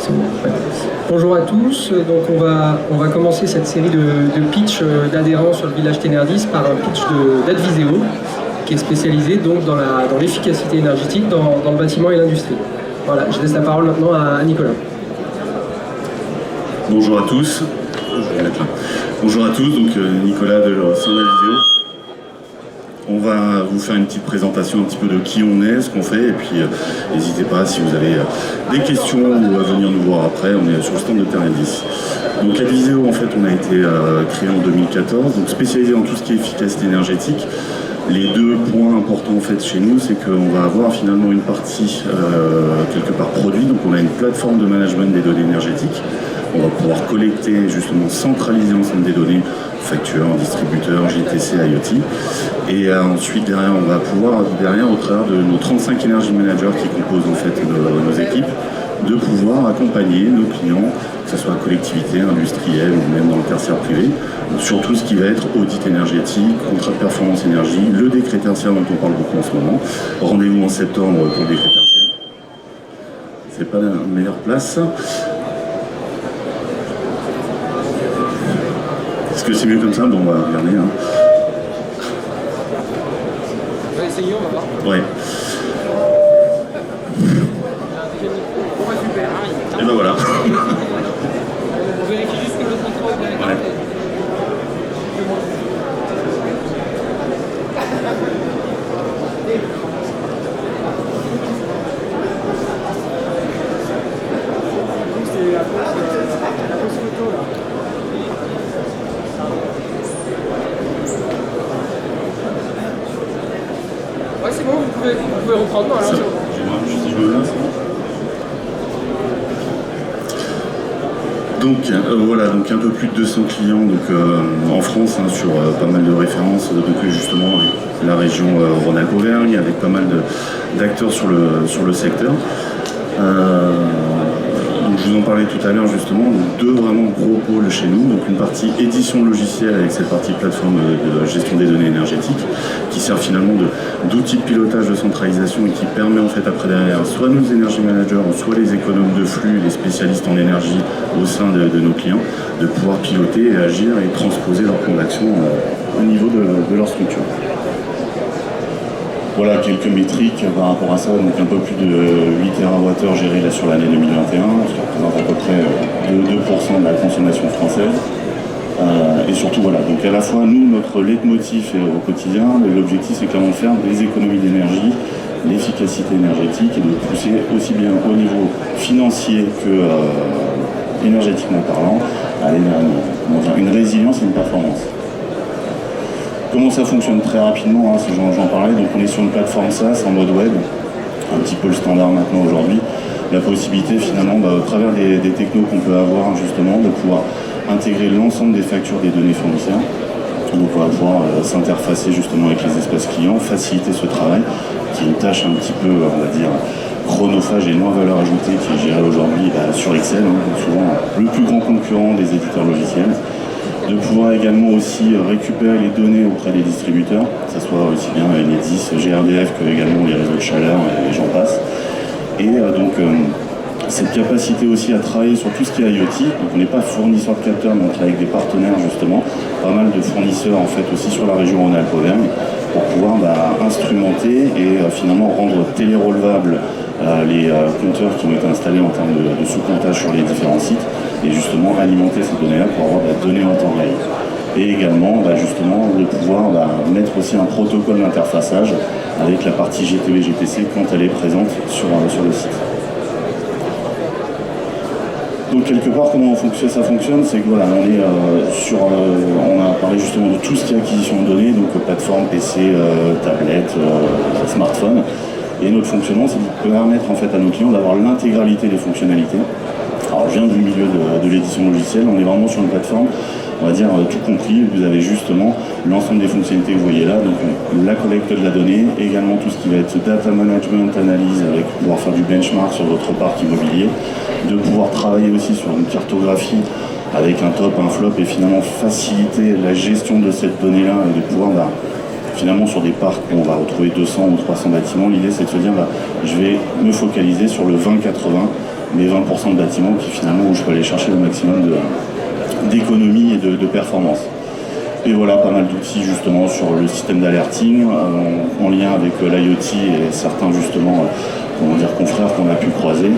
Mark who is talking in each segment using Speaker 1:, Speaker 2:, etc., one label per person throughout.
Speaker 1: Ouais. Bonjour à tous, donc on va commencer cette série de pitch d'adhérents sur le village Thénardis par un pitch d'Adviseo qui est spécialisé donc dans l'efficacité énergétique dans le bâtiment et l'industrie. Voilà, je laisse la parole maintenant à Nicolas.
Speaker 2: Bonjour à tous. Bonjour à tous, donc Nicolas de sein d'Adviseo. On va vous faire une petite présentation un petit peu de qui on est, ce qu'on fait, et puis n'hésitez pas si vous avez des questions ou à venir nous voir après, on est sur le stand de Thénardis. Donc Adviseo, en fait, on a été créé en 2014, donc spécialisé en tout ce qui est efficacité énergétique. Les deux points importants en fait chez nous, c'est qu'on va avoir finalement une partie quelque part produit, donc on a une plateforme de management des données énergétiques. On va pouvoir collecter, justement centraliser l'ensemble des données, factures, distributeurs, JTC, IoT. Et ensuite, derrière, on va pouvoir, au travers de nos 35 Energy Managers qui composent en fait nos équipes, de pouvoir accompagner nos clients, que ce soit collectivité, industrielle ou même dans le tertiaire privé, sur tout ce qui va être audit énergétique, contrat de performance énergie, le décret tertiaire dont on parle beaucoup en ce moment. Rendez-vous en septembre pour le décret tertiaire. C'est pas la meilleure place. Est-ce que c'est mieux comme ça? Bon, on va regarder. Hein.
Speaker 1: On va essayer, on va voir.
Speaker 2: Ouais. Et ben voilà.
Speaker 1: On vérifie juste que le micro est bien.
Speaker 2: Ouais.
Speaker 1: C'est la pause photo là. Ouais, c'est bon, vous pouvez reprendre. Alors,
Speaker 2: Ça,
Speaker 1: c'est bon.
Speaker 2: je me lance. Donc voilà, donc un peu plus de 200 clients donc, en France hein, sur pas mal de références, donc justement avec la région Rhône-Alpes-Auvergne, avec pas mal d'acteurs sur le secteur. Donc je vous en parlais tout à l'heure justement, deux vraiment gros pôles chez nous, donc une partie édition logicielle avec cette partie plateforme de gestion des données énergétiques qui sert finalement d'outil de pilotage de centralisation et qui permet en fait après derrière soit nos energy managers ou soit les économes de flux, les spécialistes en énergie au sein de nos clients, de pouvoir piloter et agir et transposer leur plan d'action au niveau de leur structure. Voilà quelques métriques par rapport à ça, donc un peu plus de 8 TWh gérés là sur l'année 2021, ce qui représente à peu près 2% de la consommation française. Et surtout voilà, donc à la fois nous, notre leitmotiv au quotidien, l'objectif c'est clairement de faire des économies d'énergie, l'efficacité énergétique et de pousser aussi bien au niveau financier que énergétiquement parlant à une résilience et une performance. Comment ça fonctionne très rapidement, hein, si j'en parlais, donc on est sur une plateforme SaaS en mode web, un petit peu le standard maintenant aujourd'hui, la possibilité finalement au travers des technos qu'on peut avoir justement de pouvoir intégrer l'ensemble des factures des données fournisseurs, donc on va pouvoir s'interfacer justement avec les espaces clients, faciliter ce travail, qui est une tâche un petit peu, on va dire, chronophage et moins valeur ajoutée qui est gérée aujourd'hui sur Excel, hein, donc souvent le plus grand concurrent des éditeurs logiciels. De pouvoir également aussi récupérer les données auprès des distributeurs, que ce soit aussi bien Enedis, GRDF que également les réseaux de chaleur et j'en passe. Et donc cette capacité aussi à travailler sur tout ce qui est IoT, donc on n'est pas fournisseur de capteurs, mais on travaille avec des partenaires justement, pas mal de fournisseurs en fait aussi sur la région Rhône-Alpes-Auvergne, pour pouvoir instrumenter et finalement rendre télérelevables les compteurs qui ont été installés en termes de sous-comptage sur les différents sites, et justement alimenter ces données-là pour avoir de la donnée en temps réel. Et également justement de pouvoir mettre aussi un protocole d'interfaçage avec la partie GTB GTC quand elle est présente sur le site. Donc quelque part comment ça fonctionne, c'est que voilà, on a parlé justement de tout ce qui est acquisition de données, donc plateforme, PC, tablette, smartphone. Et notre fonctionnement, c'est de permettre en fait à nos clients d'avoir l'intégralité des fonctionnalités. Alors je viens du milieu de l'édition logicielle, on est vraiment sur une plateforme, on va dire tout compris, vous avez justement l'ensemble des fonctionnalités que vous voyez là, donc la collecte de la donnée, également tout ce qui va être data management, analyse, avec pouvoir faire du benchmark sur votre parc immobilier, de pouvoir travailler aussi sur une cartographie avec un top, un flop et finalement faciliter la gestion de cette donnée-là et de pouvoir finalement sur des parcs où on va retrouver 200 ou 300 bâtiments, l'idée c'est de se dire je vais me focaliser sur le 20-80, les 20% de bâtiments qui finalement où je peux aller chercher le maximum d'économie et de performance. Et voilà, pas mal d'outils justement sur le système d'alerting en lien avec l'IoT et certains justement confrères qu'on a pu croiser.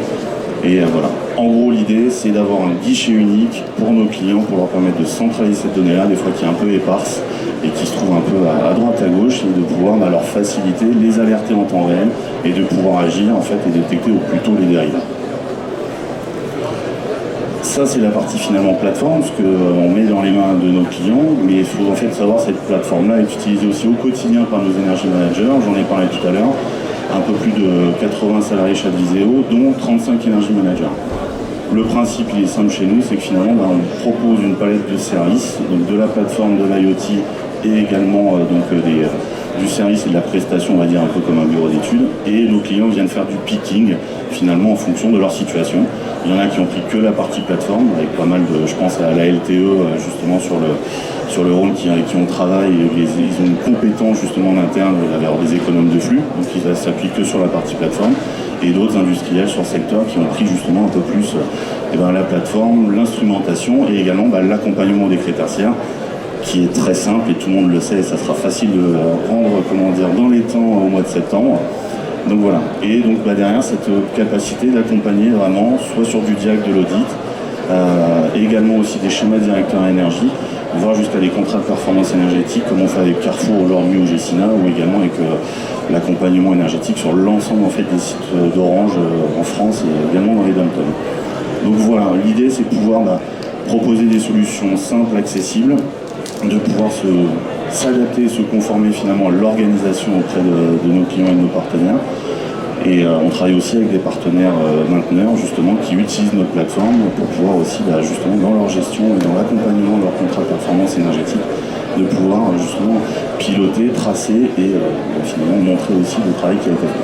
Speaker 2: Et voilà. En gros, l'idée, c'est d'avoir un guichet unique pour nos clients, pour leur permettre de centraliser cette donnée-là, des fois qui est un peu éparse et qui se trouve un peu à droite, à gauche, et de pouvoir leur faciliter, les alerter en temps réel et de pouvoir agir en fait et détecter au plus tôt les dérives. Ça, c'est la partie finalement plateforme, ce qu'on met dans les mains de nos clients, mais il faut en fait savoir cette plateforme-là est utilisée aussi au quotidien par nos energy managers, j'en ai parlé tout à l'heure, un peu plus de 80 salariés chez Adviseo, dont 35 energy managers. Le principe, il est simple chez nous, c'est que finalement, on propose une palette de services, donc de la plateforme de l'IoT et également du service et de la prestation, on va dire un peu comme un bureau d'études, et nos clients viennent faire du picking finalement en fonction de leur situation. Il y en a qui ont pris que la partie plateforme, avec pas mal de, je pense à la LTE justement sur le rôle qui on travaille, ils ont une compétence justement en interne d'avoir des économes de flux, donc ils s'appuient que sur la partie plateforme, et d'autres industriels sur le secteur qui ont pris justement un peu plus la plateforme, l'instrumentation et également l'accompagnement des critères tertiaires, qui est très simple et tout le monde le sait, et ça sera facile de rendre dans les temps au mois de septembre. Donc voilà, et donc derrière cette capacité d'accompagner vraiment soit sur du diag de l'audit, également aussi des schémas directeurs énergie, voire jusqu'à des contrats de performance énergétique comme on fait avec Carrefour, Lormi ou Gessina, ou également avec l'accompagnement énergétique sur l'ensemble en fait des sites d'Orange en France et également dans les dom-toms. Donc voilà, l'idée c'est de pouvoir proposer des solutions simples, accessibles, de pouvoir s'adapter et se conformer finalement à l'organisation auprès de nos clients et de nos partenaires. Et on travaille aussi avec des partenaires mainteneurs justement qui utilisent notre plateforme pour pouvoir aussi justement dans leur gestion et dans l'accompagnement de leur contrat de performance énergétique de pouvoir justement piloter, tracer et finalement montrer aussi le travail qui a été fait.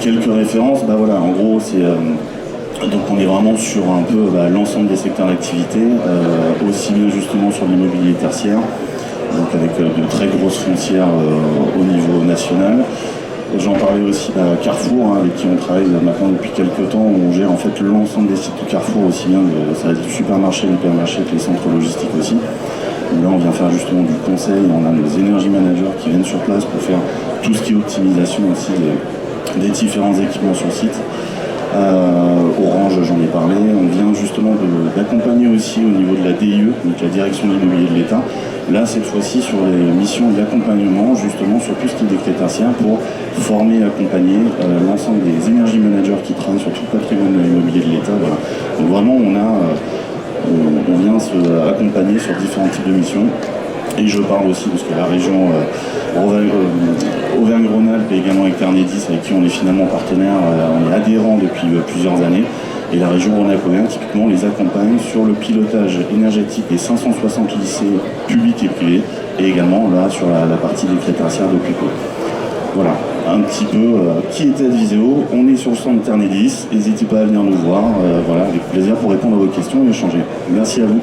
Speaker 2: Quelques références, en gros c'est donc on est vraiment sur un peu l'ensemble des secteurs d'activité, aussi bien justement sur l'immobilier tertiaire, donc avec de très grosses foncières au niveau national. J'en parlais aussi à Carrefour, avec qui on travaille maintenant depuis quelques temps, où on gère en fait l'ensemble des sites de Carrefour, aussi bien du supermarché, du hypermarché que les centres logistiques aussi. Là on vient faire justement du conseil, on a nos energy managers qui viennent sur place pour faire tout ce qui est optimisation aussi des différents équipements sur site. Orange, j'en ai parlé, on vient justement d'accompagner aussi au niveau de la DIE, donc la direction de l'immobilier de l'État. Là, cette fois-ci, sur les missions d'accompagnement, justement, sur tout ce qui est décret tertiaire, pour former et accompagner l'ensemble des energy managers qui travaillent sur tout le patrimoine immobilier de l'État. Voilà. Donc vraiment, on vient se accompagner sur différents types de missions. Et je parle aussi, parce que la région Auvergne-Rhône-Alpes et également avec Ternedis, avec qui on est finalement partenaire, on est adhérent depuis plusieurs années. Et la région Rhône-Alpes-Auvergne, typiquement, les accompagne sur le pilotage énergétique des 560 lycées publics et privés, et également là sur la partie des critères tertiaires depuis peu. Voilà, un petit peu qui était Adviseo. On est sur le stand de Ternedis, n'hésitez pas à venir nous voir, voilà, avec plaisir pour répondre à vos questions et échanger. Merci à vous.